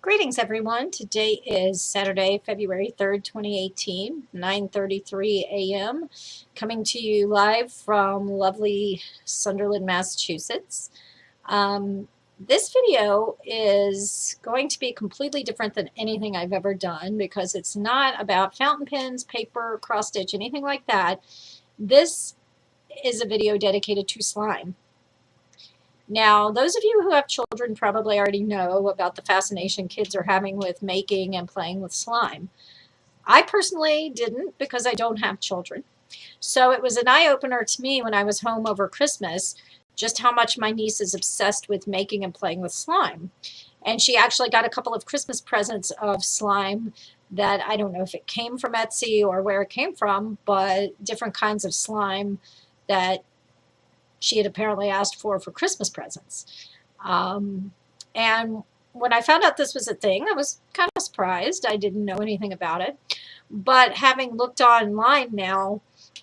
Greetings, everyone. Today is Saturday, February 3rd, 2018, 9:33 a.m. Coming to you live from lovely Sunderland, Massachusetts. This video is going to be completely different than anything I've ever done because it's not about fountain pens, paper, cross stitch, anything like that. This is a video dedicated to slime. Now, those of you who have children probably already know about the fascination kids are having with making and playing with slime. I personally didn't because I don't have children. So it was an eye-opener to me when I was home over Christmas just how much my niece is obsessed with making and playing with slime. And she actually got a couple of Christmas presents of slime that I don't know if it came from Etsy or where it came from, but different kinds of slime that she had apparently asked for Christmas presents. And when I found out this was a thing, I was kind of surprised. I didn't know anything about it. But having looked online now,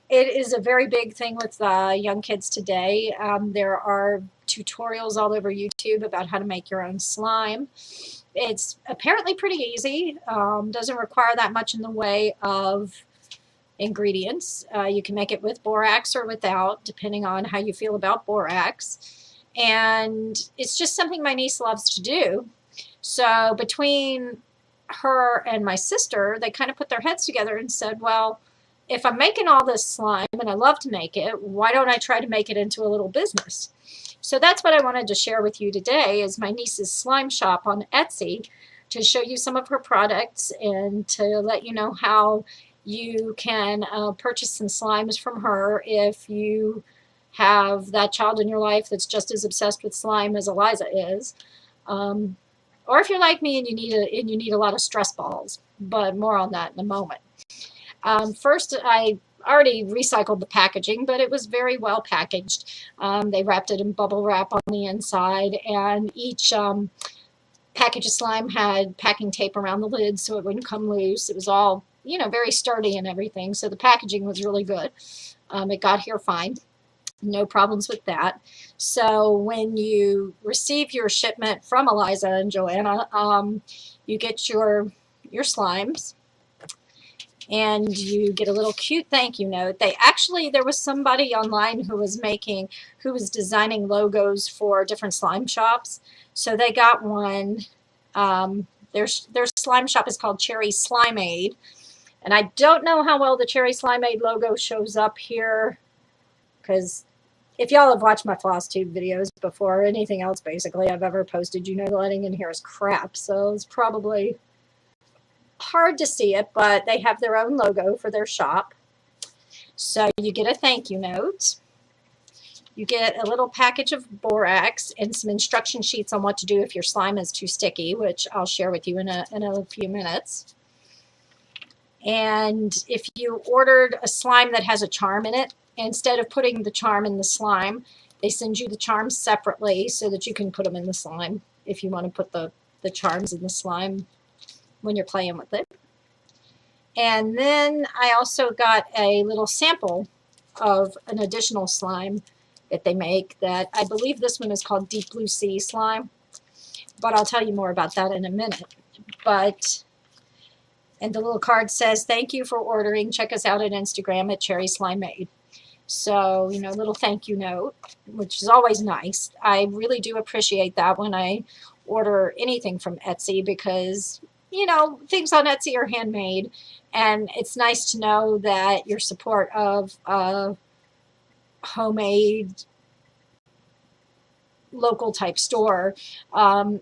it is a very big thing with young kids today. There are tutorials all over YouTube about how to make your own slime. It's apparently pretty easy. Doesn't require that much in the way of ingredients. You can make it with borax or without, depending on how you feel about borax. And it's just something my niece loves to do. So between her and my sister, they kind of put their heads together and said, well, if I'm making all this slime and I love to make it, why don't I try to make it into a little business? So that's what I wanted to share with you today is my niece's slime shop on Etsy, to show you some of her products and to let you know how you can purchase some slimes from her if you have that child in your life that's just as obsessed with slime as Eliza is, or if you're like me and you need a lot of stress balls. But more on that in a moment. First, I already recycled the packaging, but it was very well packaged. They wrapped it in bubble wrap on the inside, and each package of slime had packing tape around the lid so it wouldn't come loose. It was all, very sturdy and everything. So the packaging was really good. It got here fine. No problems with that. So when you receive your shipment from Eliza and Joanna, you get your slimes, and you get a little cute thank you note. There was somebody online who was designing logos for different slime shops. So they got one. Their slime shop is called Cherry Slimeade. And I don't know how well the Cherry Slimeade logo shows up here, because if y'all have watched my floss tube videos before, or anything else basically I've ever posted, the lighting in here is crap. So it's probably hard to see it, but they have their own logo for their shop. So you get a thank you note. You get a little package of borax and some instruction sheets on what to do if your slime is too sticky, which I'll share with you in a few minutes. And if you ordered a slime that has a charm in it, instead of putting the charm in the slime, they send you the charms separately so that you can put them in the slime if you want to put the charms in the slime when you're playing with it. And then I also got a little sample of an additional slime that they make that I believe this one is called Deep Blue Sea slime, but I'll tell you more about that in a minute. And the little card says, thank you for ordering. Check us out on Instagram at Cherry Slimeade. So, little thank you note, which is always nice. I really do appreciate that when I order anything from Etsy, because things on Etsy are handmade, and it's nice to know that your support of a homemade local type store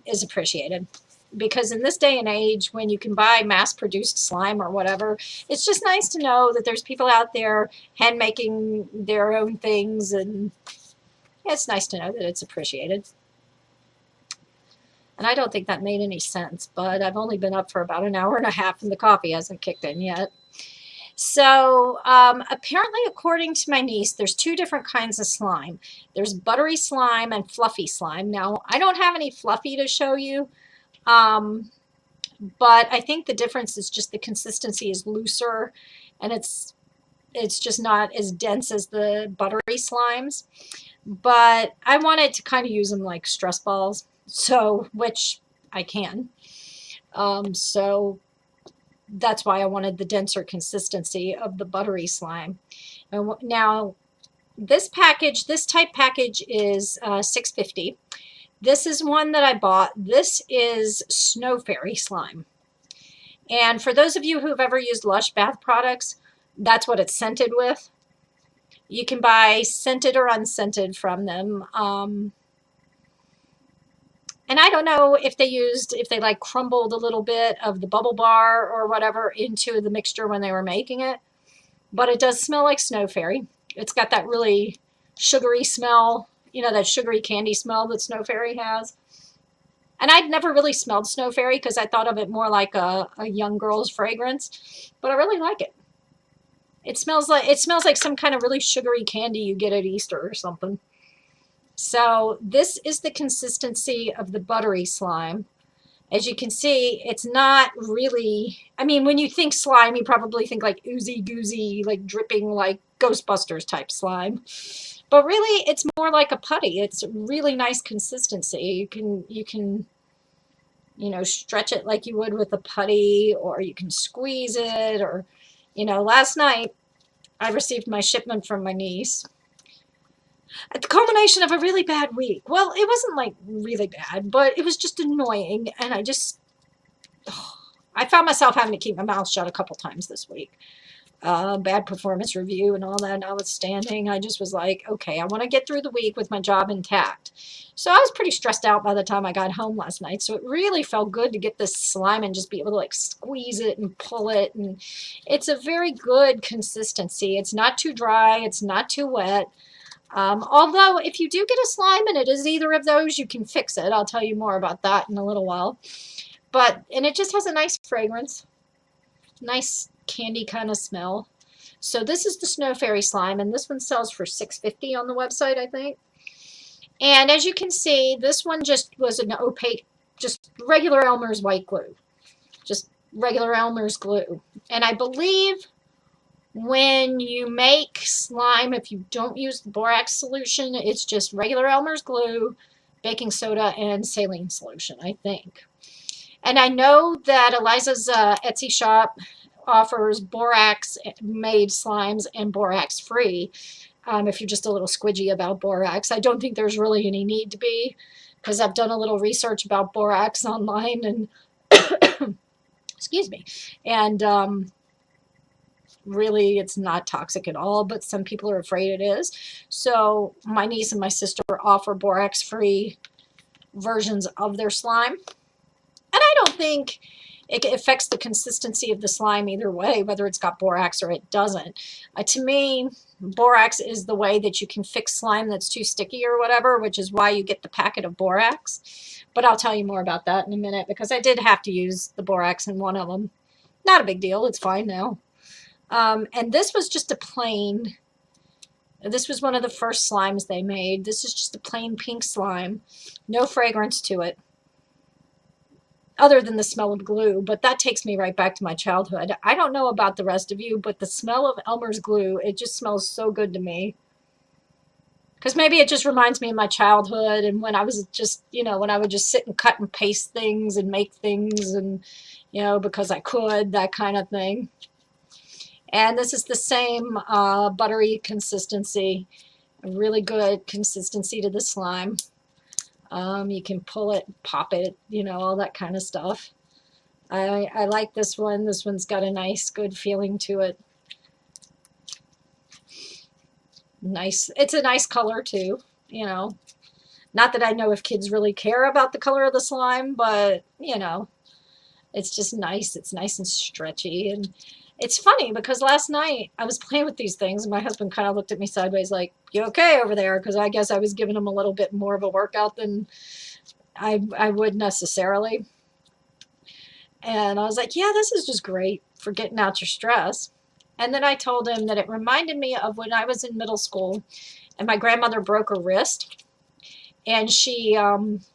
is appreciated. Because in this day and age, when you can buy mass-produced slime or whatever, it's just nice to know that there's people out there hand-making their own things, and it's nice to know that it's appreciated. And I don't think that made any sense, but I've only been up for about an hour and a half and the coffee hasn't kicked in yet. So apparently, according to my niece, there's two different kinds of slime. There's buttery slime and fluffy slime. Now, I don't have any fluffy to show you, but I think the difference is just the consistency is looser, and it's just not as dense as the buttery slimes. But I wanted to kind of use them like stress balls. So, which I can. So that's why I wanted the denser consistency of the buttery slime. And now this package, this type package is $6.50. This is one that I bought. This is Snow Fairy slime. And for those of you who've ever used Lush bath products, that's what it's scented with. You can buy scented or unscented from them. And I don't know if they like crumbled a little bit of the bubble bar or whatever into the mixture when they were making it. But it does smell like Snow Fairy. It's got that really sugary smell, you know, that sugary candy smell that Snow Fairy has. And I'd never really smelled Snow Fairy because I thought of it more like a young girl's fragrance. But I really like it. It smells like some kind of really sugary candy you get at Easter or something. So this is the consistency of the buttery slime. As you can see, it's not really, I mean, when you think slime, you probably think like oozy goozy, like dripping like Ghostbusters type slime. But really, it's more like a putty. It's really nice consistency. You can, you know, stretch it like you would with a putty, or you can squeeze it, or, you know, last night I received my shipment from my niece at the culmination of a really bad week. Well, it wasn't like really bad, but it was just annoying, and I found myself having to keep my mouth shut a couple times this week. Bad performance review and all that notwithstanding, I just was like, okay, I want to get through the week with my job intact. So I was pretty stressed out by the time I got home last night. So it really felt good to get this slime and just be able to like squeeze it and pull it. And it's a very good consistency. It's not too dry. It's not too wet. Although if you do get a slime and it is either of those, you can fix it. I'll tell you more about that in a little while. And it just has a nice fragrance. Nice candy kind of smell. So this is the Snow Fairy slime, and this one sells for $6.50 on the website, I think. And as you can see, this one just was an opaque, just regular Elmer's white glue. Just regular Elmer's glue. And I believe when you make slime, if you don't use the borax solution, it's just regular Elmer's glue, baking soda, and saline solution, I think. And I know that Eliza's Etsy shop offers borax-made slimes and borax-free. If you're just a little squidgy about borax. I don't think there's really any need to be, because I've done a little research about borax online, and excuse me, and really it's not toxic at all, but some people are afraid it is. So my niece and my sister offer borax-free versions of their slime. And I don't think it affects the consistency of the slime either way, whether it's got borax or it doesn't. To me, borax is the way that you can fix slime that's too sticky or whatever, which is why you get the packet of borax. But I'll tell you more about that in a minute, because I did have to use the borax in one of them. Not a big deal. It's fine now. And this was just a plain, this was one of the first slimes they made. This is just a plain pink slime. No fragrance to it, other than the smell of glue, but that takes me right back to my childhood. I don't know about the rest of you, but the smell of Elmer's glue, it just smells so good to me. Because maybe it just reminds me of my childhood, and when I was just, you know, when I would just sit and cut and paste things and make things, and, you know, because I could, that kind of thing. And this is the same buttery consistency, really good consistency to the slime. You can pull it, pop it, you know, all that kind of stuff. I like this one. This one's got a nice, good feeling to it. Nice. It's a nice color too, you know. Not that I know if kids really care about the color of the slime, but, you know, it's just nice. It's nice and stretchy. And it's funny because last night I was playing with these things and my husband kind of looked at me sideways like, you okay over there? Because I guess I was giving him a little bit more of a workout than I would necessarily. And I was like, yeah, this is just great for getting out your stress. And then I told him that it reminded me of when I was in middle school and my grandmother broke her wrist. And she,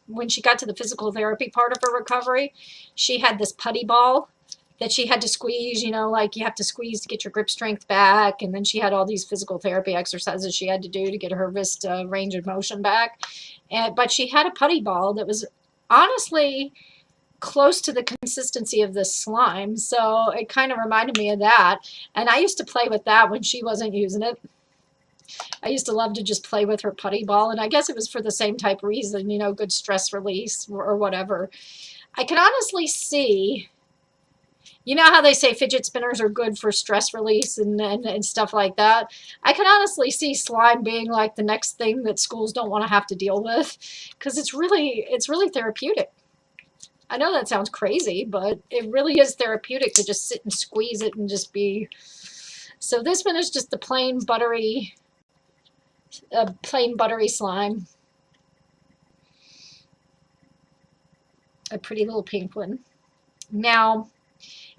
when she got to the physical therapy part of her recovery, she had this putty ball that she had to squeeze, you know, like you have to squeeze to get your grip strength back. And then she had all these physical therapy exercises she had to do to get her wrist range of motion back. But she had a putty ball that was honestly close to the consistency of this slime. So it kind of reminded me of that. And I used to play with that when she wasn't using it. I used to love to just play with her putty ball, and I guess it was for the same type of reason, you know, good stress release or whatever. I can honestly see, you know how they say fidget spinners are good for stress release and stuff like that? I can honestly see slime being like the next thing that schools don't want to have to deal with, because it's really therapeutic. I know that sounds crazy, but it really is therapeutic to just sit and squeeze it and just be. So this one is just the plain buttery slime. A pretty little pink one. Now,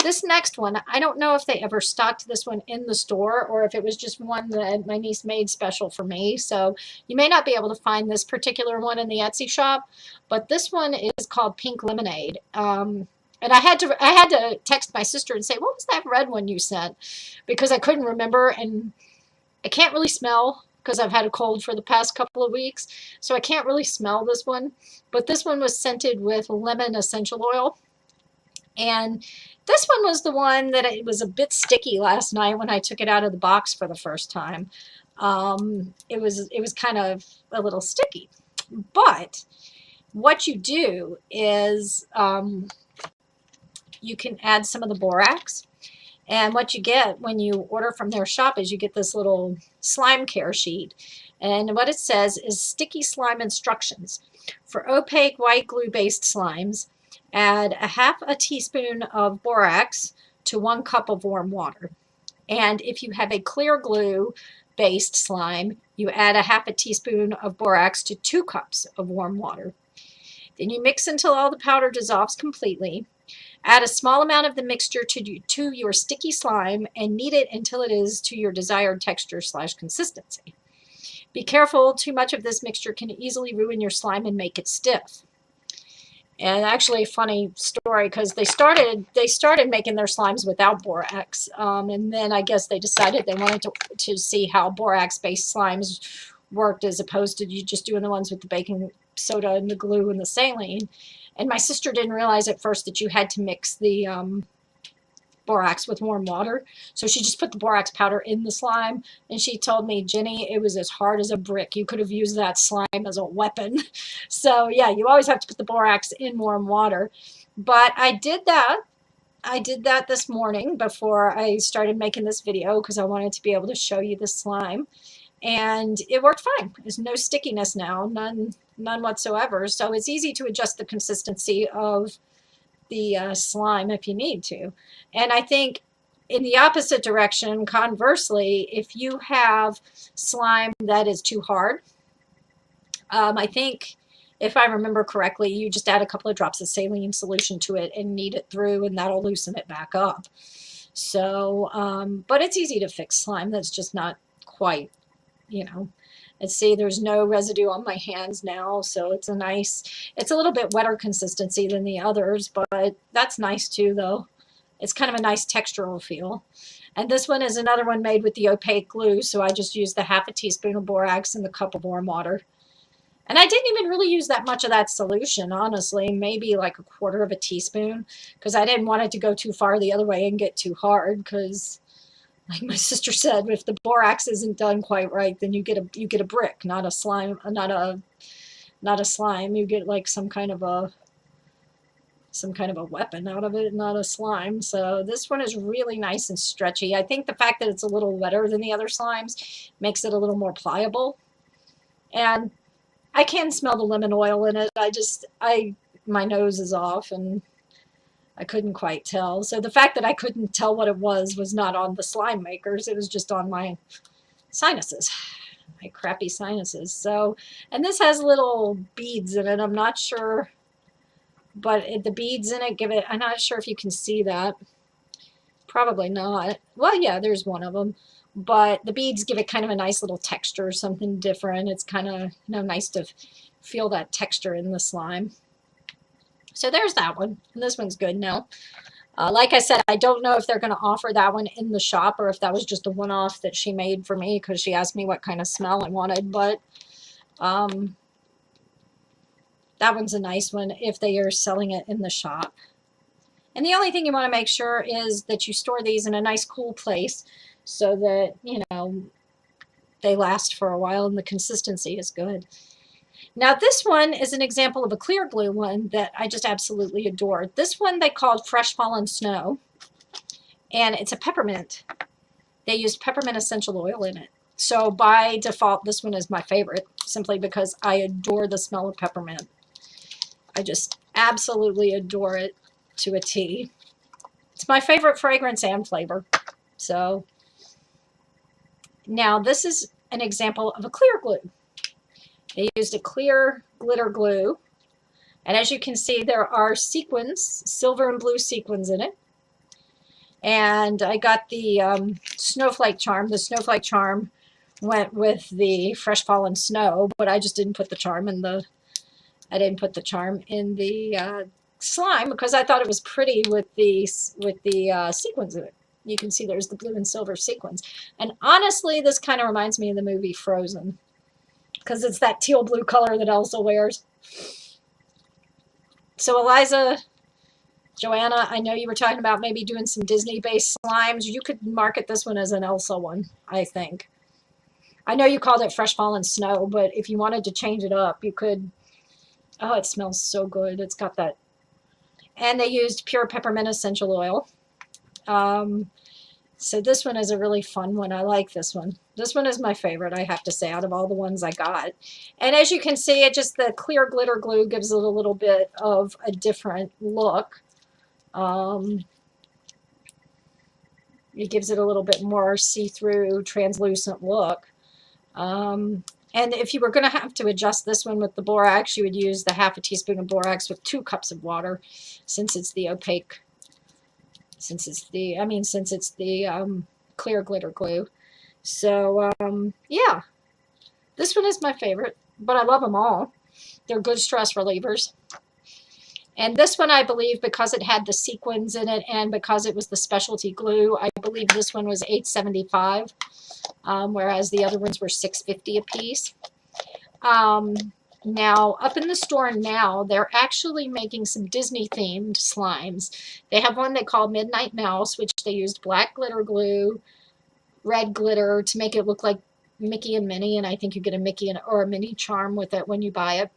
this next one, I don't know if they ever stocked this one in the store or if it was just one that my niece made special for me. So you may not be able to find this particular one in the Etsy shop, but this one is called Pink Lemonade. And I had to text my sister and say, what was that red one you sent? Because I couldn't remember, and I can't really smell because I've had a cold for the past couple of weeks. So I can't really smell this one. But this one was scented with lemon essential oil. And this one was the one that it was a bit sticky last night when I took it out of the box for the first time. It was kind of a little sticky. But what you do is you can add some of the borax. And what you get when you order from their shop is you get this little slime care sheet. And what it says is sticky slime instructions. For opaque white glue-based slimes, add a half a teaspoon of borax to 1 cup of warm water. And if you have a clear glue-based slime, you add a half a teaspoon of borax to 2 cups of warm water. Then you mix until all the powder dissolves completely. Add a small amount of the mixture to your sticky slime and knead it until it is to your desired texture/consistency. Be careful, too much of this mixture can easily ruin your slime and make it stiff. And actually, funny story, because they started making their slimes without borax, and then I guess they decided they wanted to see how borax-based slimes worked as opposed to you just doing the ones with the baking soda and the glue and the saline. And my sister didn't realize at first that you had to mix the borax with warm water. So she just put the borax powder in the slime. And she told me, Jenny, it was as hard as a brick. You could have used that slime as a weapon. So yeah, you always have to put the borax in warm water. But I did that. I did that this morning before I started making this video because I wanted to be able to show you the slime. And it worked fine. There's no stickiness now, none whatsoever. So it's easy to adjust the consistency of the slime if you need to. And I think in the opposite direction, conversely, if you have slime that is too hard, I think if I remember correctly, you just add a couple of drops of saline solution to it and knead it through, and that'll loosen it back up. So, but it's easy to fix slime that's just not quite, you know. And see, there's no residue on my hands now, so it's a little bit wetter consistency than the others, but that's nice too, though. It's kind of a nice textural feel. And this one is another one made with the opaque glue, so I just used the half a teaspoon of borax and the cup of warm water. And I didn't even really use that much of that solution, honestly, maybe like a quarter of a teaspoon, because I didn't want it to go too far the other way and get too hard, because like my sister said, if the borax isn't done quite right, then you get a brick, not a slime, not a slime. You get like some kind of a weapon out of it, not a slime. So this one is really nice and stretchy. I think the fact that it's a little wetter than the other slimes makes it a little more pliable. And I can smell the lemon oil in it. My nose is off and I couldn't quite tell. So the fact that I couldn't tell what it was not on the slime makers. It was just on my sinuses, my crappy sinuses. So, and this has little beads in it. I'm not sure, but the beads in it give it, I'm not sure if you can see that. Probably not. Well, yeah, there's one of them. But the beads give it kind of a nice little texture, something different. It's kind of, nice to feel that texture in the slime. So there's that one. And this one's good now. Like I said, I don't know if they're going to offer that one in the shop or if that was just a one-off that she made for me because she asked me what kind of smell I wanted. But That one's a nice one if they are selling it in the shop. And the only thing you want to make sure is that you store these in a nice cool place so that, you know, they last for a while and the consistency is good. Now this one is an example of a clear glue one that I just absolutely adore. This one they called Fresh Fallen Snow, and it's a peppermint. They used peppermint essential oil in it. So by default, this one is my favorite, simply because I adore the smell of peppermint. I just absolutely adore it to a T. It's my favorite fragrance and flavor. So now this is an example of a clear glue. They used a clear glitter glue. And as you can see, there are sequins, silver and blue sequins in it. And I got the snowflake charm. The snowflake charm went with the Fresh Fallen Snow, but I just didn't put the charm in the slime because I thought it was pretty with the sequins in it. You can see there's the blue and silver sequins. And honestly, this kind of reminds me of the movie Frozen because it's that teal blue color that Elsa wears. So Eliza, Joanna, I know you were talking about maybe doing some Disney-based slimes. You could market this one as an Elsa one, I think. I know you called it Fresh Fallen Snow, but if you wanted to change it up, you could. Oh, it smells so good. It's got that. And they used pure peppermint essential oil. So this one is a really fun one. I like this one. This one is my favorite, I have to say, out of all the ones I got. And as you can see, it just the clear glitter glue gives it a little bit of a different look. It gives it a little bit more see-through, translucent look. And if you were going to have to adjust this one with the borax, you would use the half a teaspoon of borax with 2 cups of water, since it's the opaque, since it's the clear glitter glue. So, yeah, this one is my favorite, but I love them all. They're good stress relievers. And this one, I believe, because it had the sequins in it and because it was the specialty glue, I believe this one was $8.75, whereas the other ones were $6.50 a piece. Now, up in the store now, they're actually making some Disney-themed slimes. They have one they call Midnight Mouse, which they used black glitter glue, red glitter to make it look like Mickey and Minnie, and I think you get a Mickey or a Minnie charm with it when you buy it.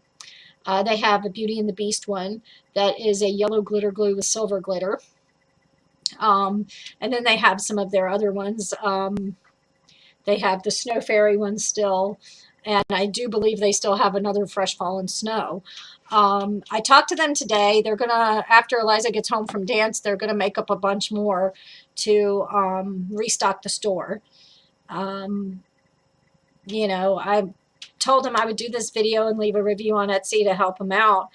They have a Beauty and the Beast one that is a yellow glitter glue with silver glitter. And then they have some of their other ones. They have the Snow Fairy one still, and I do believe they still have another Fresh Fallen Snow. I talked to them today. They're going to, after Eliza gets home from dance, they're going to make up a bunch more to restock the store. You know, I told them I would do this video and leave a review on Etsy to help them out.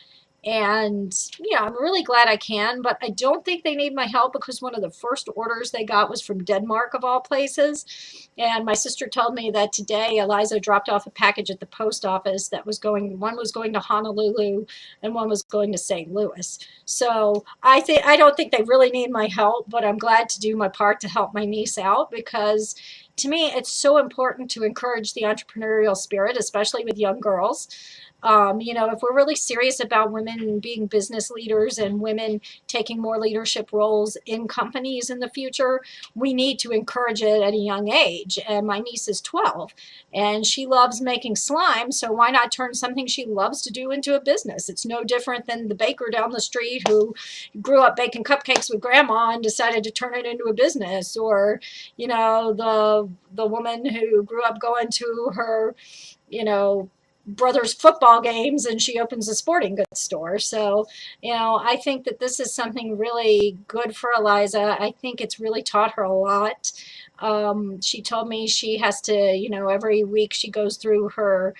And, yeah, I'm really glad I can, but I don't think they need my help because one of the first orders they got was from Denmark, of all places. And my sister told me that today Eliza dropped off a package at the post office that was going, one was going to Honolulu and one was going to St. Louis. So I don't think they really need my help, but I'm glad to do my part to help my niece out because to me, it's so important to encourage the entrepreneurial spirit, especially with young girls. You know, if we're really serious about women being business leaders and women taking more leadership roles in companies in the future, we need to encourage it at a young age. And my niece is 12 and she loves making slime. So why not turn something she loves to do into a business? It's no different than the baker down the street who grew up baking cupcakes with grandma and decided to turn it into a business, or, you know, the woman who grew up going to her, you know, brother's football games and she opens a sporting goods store. So, you know, I think that this is something really good for Eliza. I think it's really taught her a lot. She told me she has to, you know, every week she goes through her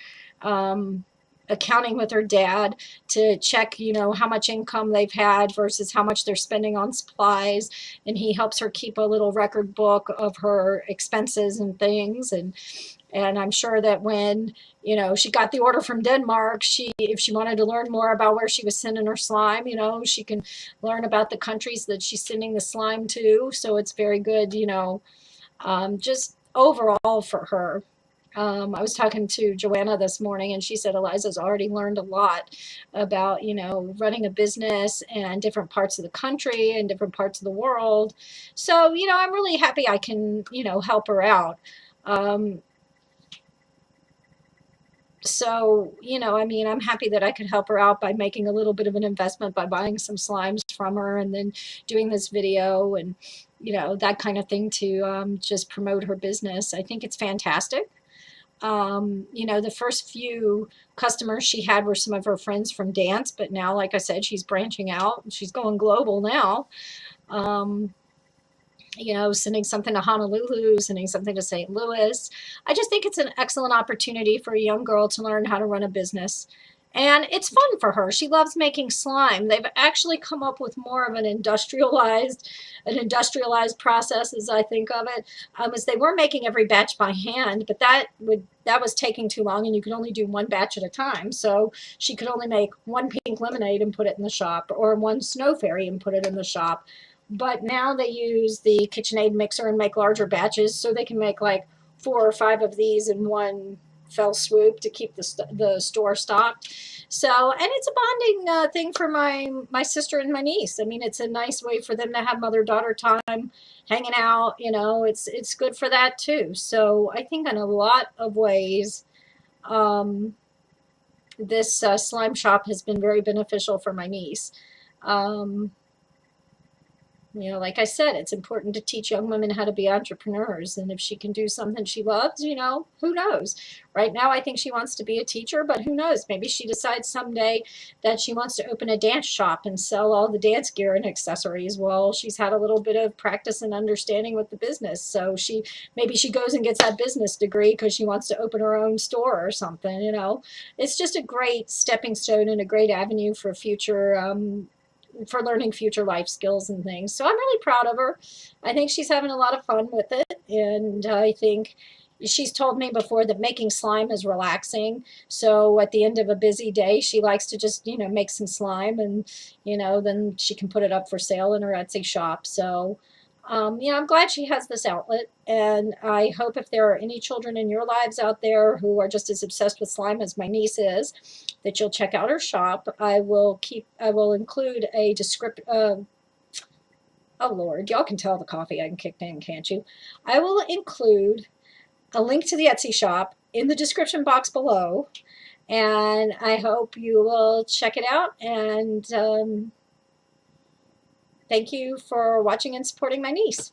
accounting with her dad to check, you know, how much income they've had versus how much they're spending on supplies, and he helps her keep a little record book of her expenses and things. And I'm sure that when, you know, she got the order from Denmark, if she wanted to learn more about where she was sending her slime, you know, she can learn about the countries that she's sending the slime to. So it's very good, you know, just overall for her. I was talking to Joanna this morning, and she said Eliza's already learned a lot about, running a business and different parts of the country and different parts of the world. So, I'm really happy I can, help her out. Um, I'm happy that I could help her out by making a little bit of an investment by buying some slimes from her and then doing this video and, that kind of thing to just promote her business. I think it's fantastic. The first few customers she had were some of her friends from dance, but now, like I said, she's branching out. She's going global now. Um, sending something to Honolulu, sending something to St. Louis. I just think it's an excellent opportunity for a young girl to learn how to run a business. And it's fun for her. She loves making slime. They've actually come up with more of an industrialized process, as I think of it, as they were making every batch by hand, but that was taking too long, and you could only do one batch at a time. So she could only make one pink lemonade and put it in the shop, or one snow fairy and put it in the shop. But now they use the KitchenAid mixer and make larger batches, so they can make like 4 or 5 of these in one fell swoop to keep the store stocked. So, and it's a bonding thing for my sister and my niece. I mean, it's a nice way for them to have mother-daughter time, hanging out. It's good for that too. So, I think in a lot of ways, um, this slime shop has been very beneficial for my niece. Um, like I said, it's important to teach young women how to be entrepreneurs. And if she can do something she loves, who knows? Right now, I think she wants to be a teacher, but who knows? Maybe she decides someday that she wants to open a dance shop and sell all the dance gear and accessories. Well, she's had a little bit of practice and understanding with the business. So maybe she goes and gets that business degree because she wants to open her own store or something. It's just a great stepping stone and a great avenue for for learning future life skills and things. So I'm really proud of her. I think she's having a lot of fun with it. And I think she's told me before that making slime is relaxing. So at the end of a busy day, she likes to just, make some slime and, then she can put it up for sale in her Etsy shop. So, I'm glad she has this outlet. And I hope if there are any children in your lives out there who are just as obsessed with slime as my niece is, that you'll check out her shop. I will include a description. Oh Lord, y'all can tell the coffee I kicked in, can't you? I will include a link to the Etsy shop in the description box below, and I hope you will check it out. And thank you for watching and supporting my niece.